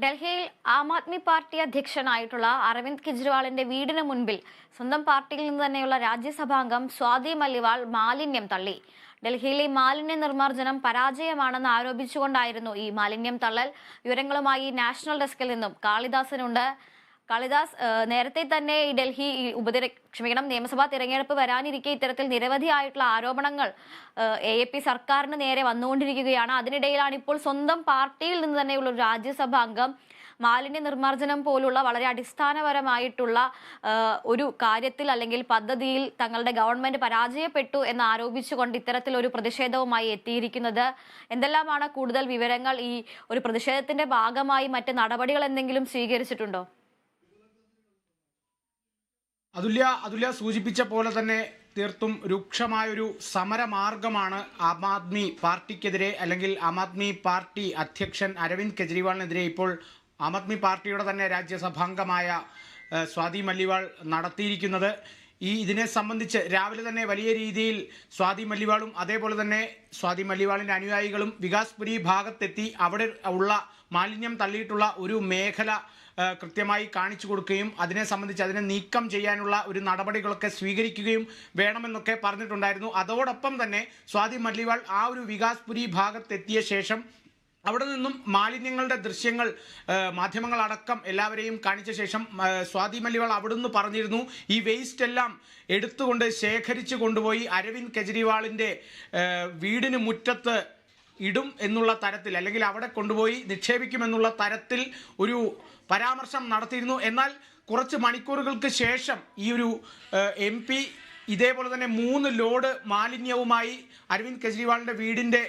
ഡൽഹിയിൽ ആം ആദ്മി പാർട്ടി അധ്യക്ഷനായിട്ടുള്ള അരവിന്ദ് കെജ്രിവാളിന്റെ വീടിന് മുൻപിൽ സ്വന്തം പാർട്ടിയിൽ നിന്ന് തന്നെയുള്ള രാജ്യസഭാംഗം സ്വാതി മല്ലിവാൾ മാലിന്യം തള്ളി. ഡൽഹിയിലെ മാലിന്യ നിർമ്മാർജ്ജനം പരാജയമാണെന്ന് ആരോപിച്ചുകൊണ്ടായിരുന്നു ഈ മാലിന്യം തള്ളൽ. വിവരങ്ങളുമായി നാഷണൽ ഡെസ്കിൽ നിന്നും കാളിദാസനുണ്ട്. കാളിദാസ്, നേരത്തെ തന്നെ ഈ ഡൽഹി നിയമസഭാ തിരഞ്ഞെടുപ്പ് വരാനിരിക്കെ ഇത്തരത്തിൽ നിരവധിയായിട്ടുള്ള ആരോപണങ്ങൾ AAP സർക്കാരിന് നേരെ വന്നുകൊണ്ടിരിക്കുകയാണ്. അതിനിടയിലാണ് ഇപ്പോൾ സ്വന്തം പാർട്ടിയിൽ നിന്ന് തന്നെയുള്ള ഒരു രാജ്യസഭാ അംഗം മാലിന്യ നിർമ്മാർജ്ജനം പോലുള്ള വളരെ അടിസ്ഥാനപരമായിട്ടുള്ള ഒരു കാര്യത്തിൽ അല്ലെങ്കിൽ പദ്ധതിയിൽ തങ്ങളുടെ ഗവൺമെന്റ് പരാജയപ്പെട്ടു എന്ന് ആരോപിച്ചുകൊണ്ട് ഇത്തരത്തിലൊരു പ്രതിഷേധവുമായി എത്തിയിരിക്കുന്നത്. എന്തെല്ലാമാണ് കൂടുതൽ വിവരങ്ങൾ? ഈ ഒരു പ്രതിഷേധത്തിന്റെ ഭാഗമായി മറ്റ് നടപടികൾ എന്തെങ്കിലും സ്വീകരിച്ചിട്ടുണ്ടോ? അതുല്യ സൂചിപ്പിച്ച പോലെ തന്നെ തീർത്തും രൂക്ഷമായൊരു സമരമാർഗമാണ് ആം ആദ്മി പാർട്ടിക്കെതിരെ, അല്ലെങ്കിൽ ആം ആദ്മി പാർട്ടി അധ്യക്ഷൻ അരവിന്ദ് കെജ്രിവാളിനെതിരെ ഇപ്പോൾ ആം ആദ്മി പാർട്ടിയുടെ തന്നെ രാജ്യസഭാംഗമായ സ്വാതി മല്ലിവാൾ നടത്തിയിരിക്കുന്നത്. ഇതിനെ സംബന്ധിച്ച് രാവിലെ തന്നെ വലിയ രീതിയിൽ സ്വാതി മല്ലിവാളും അതേപോലെ തന്നെ സ്വാതി മല്ലിവാളിൻ്റെ അനുയായികളും വികാസ്പുരി ഭാഗത്തെത്തി അവിടെ ഉള്ള മാലിന്യം തള്ളിയിട്ടുള്ള ഒരു മേഖല കൃത്യമായി കാണിച്ചു കൊടുക്കുകയും അതിനെ സംബന്ധിച്ച് അതിനെ നീക്കം ചെയ്യാനുള്ള ഒരു നടപടികളൊക്കെ സ്വീകരിക്കുകയും വേണമെന്നൊക്കെ പറഞ്ഞിട്ടുണ്ടായിരുന്നു. അതോടൊപ്പം തന്നെ സ്വാതി മല്ലിവാൾ ആ ഒരു വികാസ്പുരി ഭാഗത്തെത്തിയ ശേഷം അവിടെ നിന്നും മാലിന്യങ്ങളുടെ ദൃശ്യങ്ങൾ മാധ്യമങ്ങളടക്കം എല്ലാവരെയും കാണിച്ച ശേഷം സ്വാതി മല്ലിവാൾ അവിടുന്ന് പറഞ്ഞിരുന്നു, ഈ വേസ്റ്റ് എല്ലാം എടുത്തുകൊണ്ട് ശേഖരിച്ചു കൊണ്ടുപോയി അരവിന്ദ് കെജ്രിവാളിൻ്റെ വീടിന് മുറ്റത്ത് ഇടും എന്നുള്ള തരത്തിൽ, അല്ലെങ്കിൽ അവിടെ കൊണ്ടുപോയി നിക്ഷേപിക്കുമെന്നുള്ള തരത്തിൽ ഒരു പരാമർശം നടത്തിയിരുന്നു. എന്നാൽ കുറച്ച് മണിക്കൂറുകൾക്ക് ശേഷം ഈ ഒരു MP ഇതേപോലെ തന്നെ 3 ലോഡ് മാലിന്യവുമായി അരവിന്ദ് കെജ്രിവാളിൻ്റെ വീടിൻ്റെ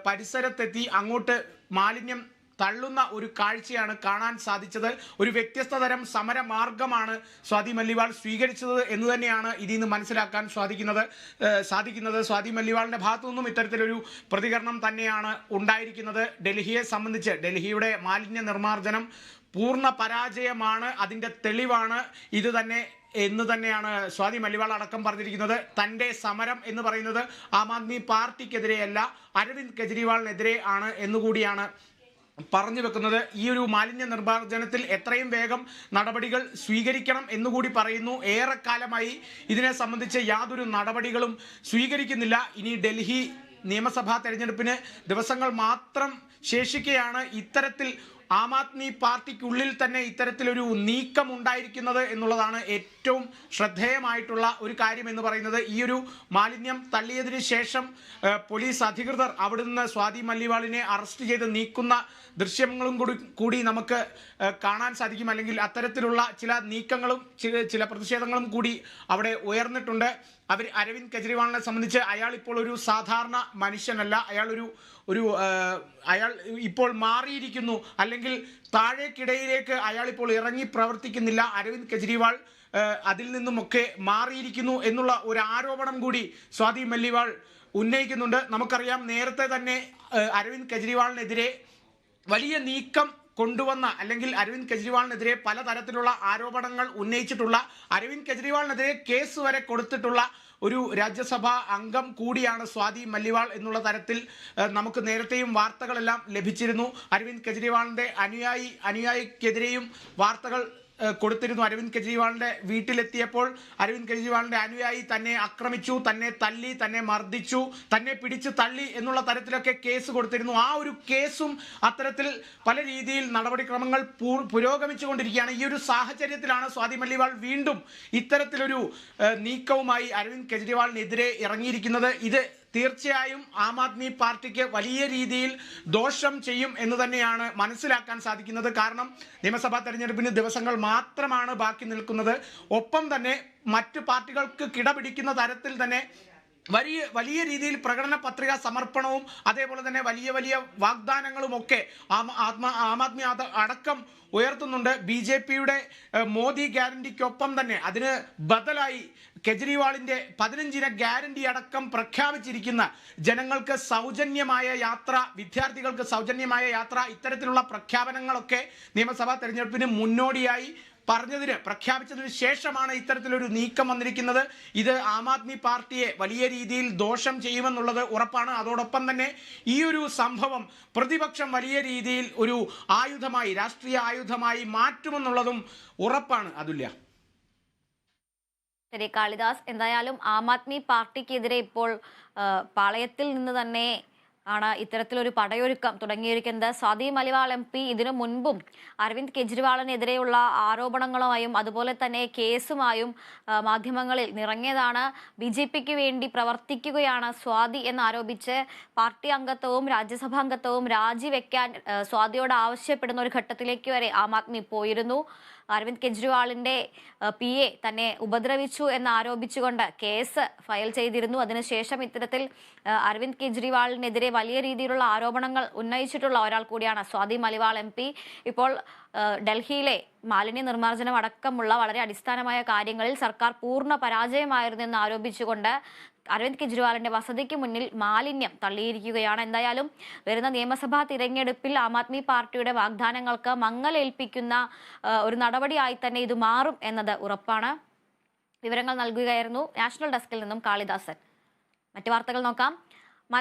പരിസരത്തെത്തി അങ്ങോട്ട് മാലിന്യം തള്ളുന്ന ഒരു കാഴ്ചയാണ് കാണാൻ സാധിച്ചത്. ഒരു വ്യത്യസ്ത തരം സമരമാർഗമാണ് സ്വാതി മല്ലിവാൾ സ്വീകരിച്ചത് എന്ന് തന്നെയാണ് ഇതിൽ നിന്ന് മനസ്സിലാക്കാൻ സാധിക്കുന്നത്. സ്വാതി മല്ലിവാളിൻ്റെ ഭാഗത്തു നിന്നും ഇത്തരത്തിലൊരു പ്രതികരണം തന്നെയാണ് ഉണ്ടായിരിക്കുന്നത്. ഡൽഹിയെ സംബന്ധിച്ച് ഡൽഹിയുടെ മാലിന്യ നിർമ്മാർജ്ജനം പൂർണ്ണ പരാജയമാണ്, അതിൻ്റെ തെളിവാണ് ഇത് തന്നെ എന്ന് തന്നെയാണ് സ്വാതി മല്ലിവാൾ അടക്കം പറഞ്ഞിരിക്കുന്നത്. തൻ്റെ സമരം എന്ന് പറയുന്നത് ആം ആദ്മി പാർട്ടിക്കെതിരെയല്ല, അരവിന്ദ് കെജ്രിവാളിനെതിരെ ആണ് എന്നുകൂടിയാണ് പറഞ്ഞു വെക്കുന്നത്. ഈ ഒരു മാലിന്യ നിർമ്മാർജ്ജനത്തിൽ എത്രയും വേഗം നടപടികൾ സ്വീകരിക്കണം എന്നുകൂടി പറയുന്നു. ഏറെക്കാലമായി ഇതിനെ സംബന്ധിച്ച് യാതൊരു നടപടികളും സ്വീകരിക്കുന്നില്ല. ഇനി ഡൽഹി നിയമസഭാ തെരഞ്ഞെടുപ്പിന് ദിവസങ്ങൾ മാത്രം ശേഷിക്കെയാണ് ഇത്തരത്തിൽ ആം ആദ്മി പാർട്ടിക്കുള്ളിൽ തന്നെ ഇത്തരത്തിലൊരു നീക്കം ഉണ്ടായിരിക്കുന്നത് എന്നുള്ളതാണ് ഏറ്റവും ശ്രദ്ധേയമായിട്ടുള്ള ഒരു കാര്യം എന്ന് പറയുന്നത്. ഈ ഒരു മാലിന്യം തള്ളിയതിനു ശേഷം പോലീസ് അധികൃതർ അവിടെ നിന്ന് സ്വാതി മല്ലിവാളിനെ അറസ്റ്റ് ചെയ്ത് നീക്കുന്ന ദൃശ്യങ്ങളും കൂടി നമുക്ക് കാണാൻ സാധിക്കും. അല്ലെങ്കിൽ അത്തരത്തിലുള്ള ചില നീക്കങ്ങളും ചില പ്രതിഷേധങ്ങളും കൂടി അവിടെ ഉയർന്നിട്ടുണ്ട്. അരവിന്ദ് കെജ്രിവാളിനെ സംബന്ധിച്ച് അയാൾ ഇപ്പോൾ ഒരു സാധാരണ മനുഷ്യനല്ല, അയാൾ ഇപ്പോൾ മാറിയിരിക്കുന്നു, അല്ലെങ്കിൽ താഴേക്കിടയിലേക്ക് അയാൾ ഇപ്പോൾ ഇറങ്ങി പ്രവർത്തിക്കുന്നില്ല. അരവിന്ദ് കെജ്രിവാൾ അതിൽ നിന്നുമൊക്കെ മാറിയിരിക്കുന്നു എന്നുള്ള ഒരു ആരോപണം കൂടി സ്വാതി മല്ലിവാൾ ഉന്നയിക്കുന്നുണ്ട്. നമുക്കറിയാം, നേരത്തെ തന്നെ അരവിന്ദ് കെജ്രിവാളിനെതിരെ വലിയ നീക്കം കൊണ്ടുവന്ന, അല്ലെങ്കിൽ അരവിന്ദ് കെജ്രിവാളിനെതിരെ പലതരത്തിലുള്ള ആരോപണങ്ങൾ ഉന്നയിച്ചിട്ടുള്ള, അരവിന്ദ് കെജ്രിവാളിനെതിരെ കേസ് വരെ കൊടുത്തിട്ടുള്ള ഒരു രാജ്യസഭാ അംഗം കൂടിയാണ് സ്വാതി മല്ലിവാൾ എന്നുള്ള തരത്തിൽ നമുക്ക് നേരത്തെയും വാർത്തകളെല്ലാം ലഭിച്ചിരുന്നു. അരവിന്ദ് കെജ്രിവാളിൻ്റെ അനുയായിക്കെതിരെയും വാർത്തകൾ കൊടുത്തിരുന്നു. അരവിന്ദ് കെജ്രിവാളിൻ്റെ വീട്ടിലെത്തിയപ്പോൾ അരവിന്ദ് കെജ്രിവാളിൻ്റെ അനുയായി തന്നെ ആക്രമിച്ചു, തന്നെ തല്ലി, തന്നെ മർദ്ദിച്ചു, തന്നെ പിടിച്ചു തള്ളി എന്നുള്ള തരത്തിലൊക്കെ കേസ് കൊടുത്തിരുന്നു. ആ ഒരു കേസും അത്തരത്തിൽ പല രീതിയിൽ നടപടിക്രമങ്ങൾ പുരോഗമിച്ചുകൊണ്ടിരിക്കുകയാണ്. ഈ ഒരു സാഹചര്യത്തിലാണ് സ്വാതി മല്ലിവാൾ വീണ്ടും ഇത്തരത്തിലൊരു നീക്കവുമായി അരവിന്ദ് കെജ്രിവാളിനെതിരെ ഇറങ്ങിയിരിക്കുന്നത്. ഇത് തീർച്ചയായും ആം ആദ്മി പാർട്ടിക്ക് വലിയ രീതിയിൽ ദോഷം ചെയ്യും എന്ന് തന്നെയാണ് മനസ്സിലാക്കാൻ സാധിക്കുന്നത്. കാരണം നിയമസഭാ തെരഞ്ഞെടുപ്പിന് ദിവസങ്ങൾ മാത്രമാണ് ബാക്കി നിൽക്കുന്നത്. ഒപ്പം തന്നെ മറ്റു പാർട്ടികൾക്ക് കിടപിടിക്കുന്ന തരത്തിൽ തന്നെ വലിയ രീതിയിൽ പ്രകടന പത്രിക സമർപ്പണവും അതേപോലെ തന്നെ വലിയ വാഗ്ദാനങ്ങളുമൊക്കെ ആം ആദ്മി അടക്കം ഉയർത്തുന്നുണ്ട്. BJPയുടെ മോദി ഗ്യാരണ്ടിക്കൊപ്പം തന്നെ അതിന് ബദലായി കെജ്രിവാളിന്റെ 15 ഗ്യാരണ്ടി അടക്കം പ്രഖ്യാപിച്ചിരിക്കുന്ന ജനങ്ങൾക്ക് സൗജന്യമായ യാത്ര, വിദ്യാർത്ഥികൾക്ക് സൗജന്യമായ യാത്ര, ഇത്തരത്തിലുള്ള പ്രഖ്യാപനങ്ങളൊക്കെ നിയമസഭാ തെരഞ്ഞെടുപ്പിന് മുന്നോടിയായി പ്രഖ്യാപിച്ചതിന് ശേഷമാണ് ഇത്തരത്തിലൊരു നീക്കം വന്നിരിക്കുന്നത്. ഇത് ആം ആദ്മി പാർട്ടിയെ വലിയ രീതിയിൽ ദോഷം ചെയ്യുമെന്നുള്ളത് ഉറപ്പാണ്. അതോടൊപ്പം തന്നെ ഈ ഒരു സംഭവം പ്രതിപക്ഷം വലിയ രീതിയിൽ ഒരു ആയുധമായി, രാഷ്ട്രീയ ആയുധമായി മാറ്റുമെന്നുള്ളതും ഉറപ്പാണ്. അതുല്യ. ശരി കാളിദാസ്, എന്തായാലും ആം ആദ്മി പാർട്ടിക്കെതിരെ ഇപ്പോൾ പാളയത്തിൽ നിന്ന് തന്നെ ആണ് ഇത്തരത്തിലൊരു പടയൊരുക്കം തുടങ്ങിയിരിക്കുന്നത്. സ്വാതി മലിവാൾ MP ഇതിനു മുൻപും അരവിന്ദ് കെജ്രിവാളിനെതിരെയുള്ള ആരോപണങ്ങളുമായും അതുപോലെ തന്നെ കേസുമായും മാധ്യമങ്ങളിൽ നിറങ്ങിയതാണ്. BJPക്ക് വേണ്ടി പ്രവർത്തിക്കുകയാണ് സ്വാതി എന്നാരോപിച്ച് പാർട്ടി അംഗത്വവും രാജ്യസഭാംഗത്വവും രാജിവെക്കാൻ സ്വാതിയോട് ആവശ്യപ്പെടുന്ന ഒരു ഘട്ടത്തിലേക്ക് വരെ ആം ആദ്മി പോയിരുന്നു. അരവിന്ദ് കെജ്രിവാളിന്റെ PA തന്നെ ഉപദ്രവിച്ചു എന്നാരോപിച്ചുകൊണ്ട് കേസ് ഫയൽ ചെയ്തിരുന്നു. അതിനുശേഷം ഇത്തരത്തിൽ അരവിന്ദ് കെജ്രിവാളിനെതിരെ വലിയ രീതിയിലുള്ള ആരോപണങ്ങൾ ഉന്നയിച്ചിട്ടുള്ള ഒരാൾ കൂടിയാണ് സ്വാതി മലിവാൾ MP. ഇപ്പോൾ ഡൽഹിയിലെ മാലിന്യ നിർമ്മാർജ്ജനം അടക്കമുള്ള വളരെ അടിസ്ഥാനമായ കാര്യങ്ങളിൽ സർക്കാർ പൂർണ്ണ പരാജയമായിരുന്നു എന്ന് ആരോപിച്ചുകൊണ്ട് അരവിന്ദ് കെജ്രിവാളിന്റെ വസതിക്ക് മുന്നിൽ മാലിന്യം തള്ളിയിരിക്കുകയാണ്. എന്തായാലും വരുന്ന നിയമസഭാ തിരഞ്ഞെടുപ്പിൽ ആം ആദ്മി പാർട്ടിയുടെ വാഗ്ദാനങ്ങൾക്ക് മങ്ങലേൽപ്പിക്കുന്ന ഒരു നടപടിയായി തന്നെ ഇത് മാറും എന്നത് ഉറപ്പാണ്. വിവരങ്ങൾ നൽകുകയായിരുന്നു നാഷണൽ ഡെസ്കിൽ നിന്നും കാളിദാസൻ. മറ്റു വാർത്തകൾ നോക്കാം.